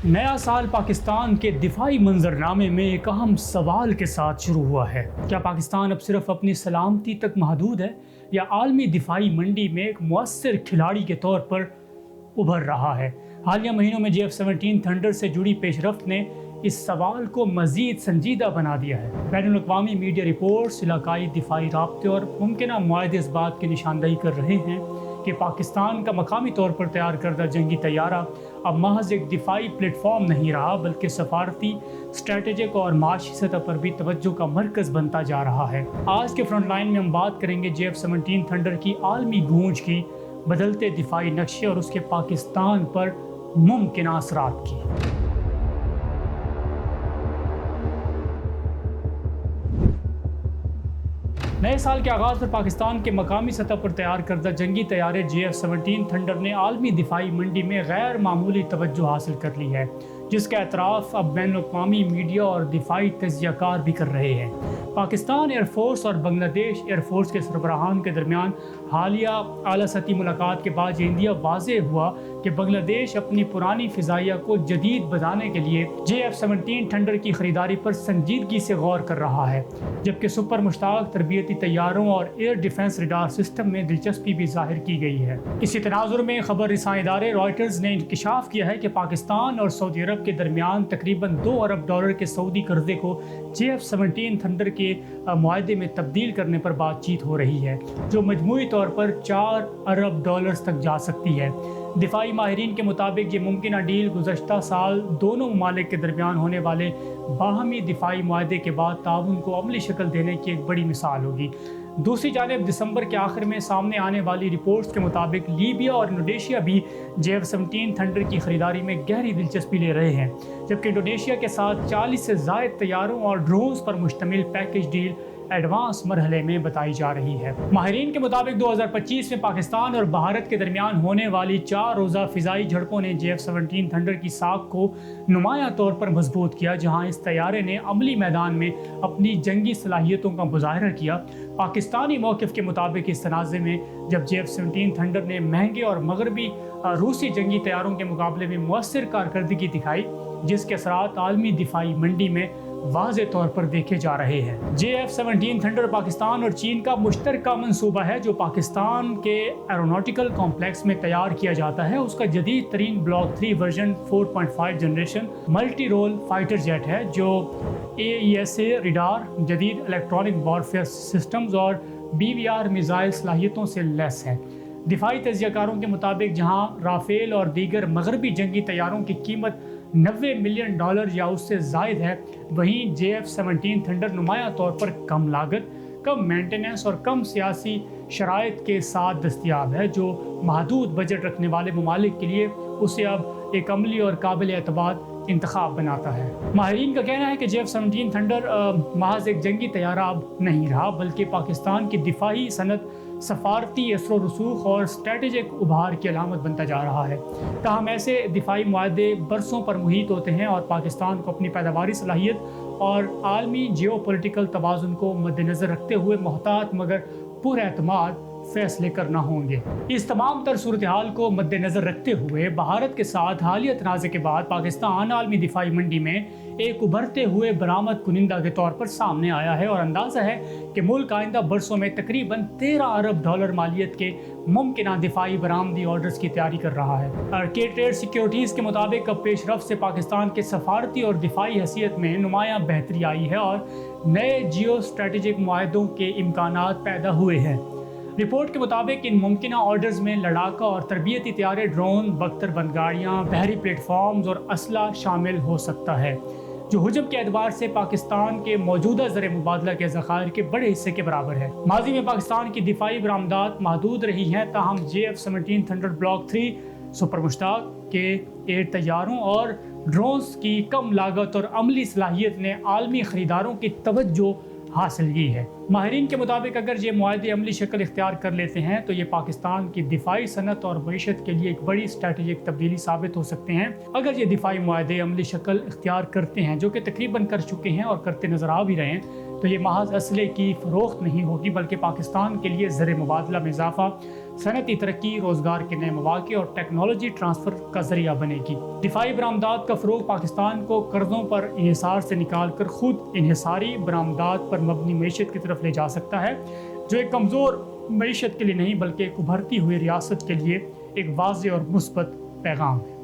नया साल पाकिस्तान के दिफाई मंजरनामे में एक अहम सवाल के साथ शुरू हुआ है। क्या पाकिस्तान अब सिर्फ अपनी सलामती तक महदूद है या आलमी दिफाई मंडी में एक मुअस्सिर खिलाड़ी के तौर पर उभर रहा है? हालिया महीनों में JF-17 थंडर से जुड़ी पेशरफ्त ने इस सवाल को मज़ीद संजीदा बना दिया है। बैनुल-अक़वामी मीडिया रिपोर्ट्स, इलाकाई दिफाई राब्ते और मुमकिना मुआहदे इस बात की निशानदही कर रहे हैं कि पाकिस्तान का मकामी तौर पर तैयार करदा जंगी तैयारा अब महज एक दिफाई प्लेटफॉर्म नहीं रहा, बल्कि सफारती, स्ट्रेटेजिक और माशी सतह पर भी तवज्जो का मरकज़ बनता जा रहा है। आज के फ्रंट लाइन में हम बात करेंगे JF-17 थंडर की आलमी गूंज की, बदलते दिफाई नक्शे और उसके पाकिस्तान पर मुमकिन असरात की। नए साल के आगाज़ पर पाकिस्तान के मकामी सतह पर तैयार करदा जंगी तैयारे JF-17 थंडर ने आलमी दिफाई मंडी में गैर मामूली तवज्जो हासिल कर ली है, जिसका एतराफ़ अब बैनुल-अक़वामी मीडिया और दिफाई तज्ज़ियाकार भी कर रहे हैं। पाकिस्तान एयरफोर्स और बांग्लादेश एयरफोर्स के सरबराहान के दरमियान हालिया आला सतही मुलाकात के बाद ये इंदिया वाज़ेह हुआ कि बांग्लादेश अपनी पुरानी फ़िज़ाइया को जदीद बनाने के लिए JF-17 थंडर की ख़रीदारी पर संजीदगी से गौर कर रहा है, जबकि सुपर मुश्ताक तरबियती तैयारों और एयर डिफेंस रडार सिस्टम में दिलचस्पी भी जाहिर की गई है। इसी तनाजुर में खबर रिसां इदारे रॉयटर्स ने इंकशाफ किया है कि पाकिस्तान और सऊदी अरब के दरमियान तकरीबन $2 अरब के सऊदी कर्जे को JF-17 थंडर के मुआहदे में तब्दील करने पर बातचीत हो रही है, जो मजमूई तौर पर $4 अरब तक जा सकती है। दिफाई माहिरीन के मुताबिक ये मुमकिन डील गुज़श्ता साल दोनों ममालिक के दरमियान होने वाले बाहमी दिफाई मुआहदे के बाद ताउन को अमली शक्ल देने की एक बड़ी मिसाल होगी। दूसरी जानिब दिसंबर के आखिर में सामने आने वाली रिपोर्ट्स के मुताबिक लीबिया और इंडोनेशिया भी JF-17 थंडर की ख़रीदारी में गहरी दिलचस्पी ले रहे हैं, जबकि इंडोनेशिया के साथ 40 से ज़ायद तैयारों और ड्रोन्स पर मुश्तमिल पैकेज डील एडवांस मरहले में बताई जा रही है। माहिरीन के मुताबिक 2025 में पाकिस्तान और भारत के दरमियान होने वाली 4 रोज़ा फ़िज़ाई झड़पों ने JF-17 थंडर की साख को नुमायां तौर पर मजबूत किया, जहां इस तैयारे ने अमली मैदान में अपनी जंगी सलाहियतों का मुजाहरा किया। पाकिस्तानी मौक़िफ़ के मुताबिक इस तनाज़े में जब JF-17 थंडर ने महंगे और मगरबी रूसी जंगी तैयारों के मुकाबले में मुअस्सिर कारकर्दगी दिखाई, जिसके असरात आलमी दिफाई मंडी में वाज़े तौर पर देखे जा रहे हैं। JF-17 थंडर पाकिस्तान और चीन का मुश्तरका मंसूबा है, जो पाकिस्तान के एरोनॉटिकल कॉम्प्लेक्स में तैयार किया जाता है। उसका जदीद तरीन block 3 version 4.5 generation multi role fighter jet है, जो AESA रडार, जदीद इलेक्ट्रॉनिक वॉरफेयर सिस्टम्स और BVR मिसाइल सलाहियतों से लैस है। दिफाई तज्ज़ियाकारों के मुताबिक जहां राफेल और दीगर मगरबी जंगी तैयारों की कीमत $90 मिलियन या उससे ज़ायद है, वहीं JF-17 थंडर नुमायां तौर पर कम लागत, कम मेंटेनेंस और कम सियासी शराइत के साथ दस्तयाब है, जो महदूद बजट रखने वाले ममालिक के लिए उसे अब एक अमली और काबिल एतबार इंतखाब बनाता है। माहिरीन का कहना है कि JF-17 थंडर महज एक जंगी तैयारा अब नहीं रहा, बल्कि पाकिस्तान की दिफाई सनत सफारती असर रसूख और स्ट्रेटेजिक उभार की अलामत बनता जा रहा है। ताहम ऐसे दिफाई मुआहदे बरसों पर मुहित होते हैं और पाकिस्तान को अपनी पैदावारी सलाहियत और आलमी जियोपॉलिटिकल तवाज़ुन को मद्देनज़र रखते हुए मोहतात मगर पुरएतमाद फैसले करना होंगे। इस तमाम तर सूरत हाल को मद्देनज़र रखते हुए भारत के साथ हालिया तनाज़े के बाद पाकिस्तान आलमी दिफाई मंडी में एक उभरते हुए बरामद कुनिंदा के तौर पर सामने आया है और अंदाज़ा है कि मुल्क आइंदा बरसों में तकरीबन $13 अरब मालियत के मुमकिन दिफाई बरामदी ऑर्डर्स की तैयारी कर रहा है। आर्केड ट्रेड सिक्योरिटीज़ के मुताबिक अब पेशरफ से पाकिस्तान के सफारती और दिफाई हैसियत में नुमायां बेहतरी आई है और नए जियो स्ट्रेटेजिक मुआहदों के इम्कानात पैदा हुए हैं। रिपोर्ट के मुताबिक इन मुमकिन ऑर्डर्स में लड़ाका और तरबियती तैयारे, ड्रोन, बख्तर बंद गाड़ियाँ, बहरी प्लेटफॉर्म्स और असला शामिल हो सकता है, जो हुजम के एतबार से पाकिस्तान के मौजूदा ज़र मुबादला के ज़खायर के बड़े हिस्से के बराबर है। माजी में पाकिस्तान की दिफाई बरामदात महदूद रही हैं, ताहम JF-17 thunder block 3 super Mushtaq के एयर तैयारों और ड्रोन्स की कम लागत और अमली सलाहियत ने आलमी ख़रीदारों की तवज्जो हासिल की है। माहिरीन के मुताबिक अगर ये मुआहदे अमली शक्ल इख्तियार कर लेते हैं तो ये पाकिस्तान की दिफाई सनत और मईशत के लिए एक बड़ी स्ट्रेटेजिक तब्दीली साबित हो सकते हैं। अगर ये दिफाई मुआहदे अमली शक्ल इख्तियार करते हैं, जो कि तकरीबन कर चुके हैं और करते नजर आ भी रहे हैं, تو یہ محض اسلحے کی فروخت نہیں ہوگی بلکہ پاکستان کے لیے زر مبادلہ میں اضافہ، صنعتی ترقی، روزگار کے نئے مواقع اور ٹیکنالوجی ٹرانسفر کا ذریعہ بنے گی۔ دفاعی برآمدات کا فروغ پاکستان کو قرضوں پر انحصار سے نکال کر خود انحصاری برآمدات پر مبنی معیشت کی طرف لے جا سکتا ہے، جو ایک کمزور معیشت کے لیے نہیں بلکہ ایک ابھرتی ہوئی ریاست کے لیے ایک واضح اور مثبت پیغام ہے۔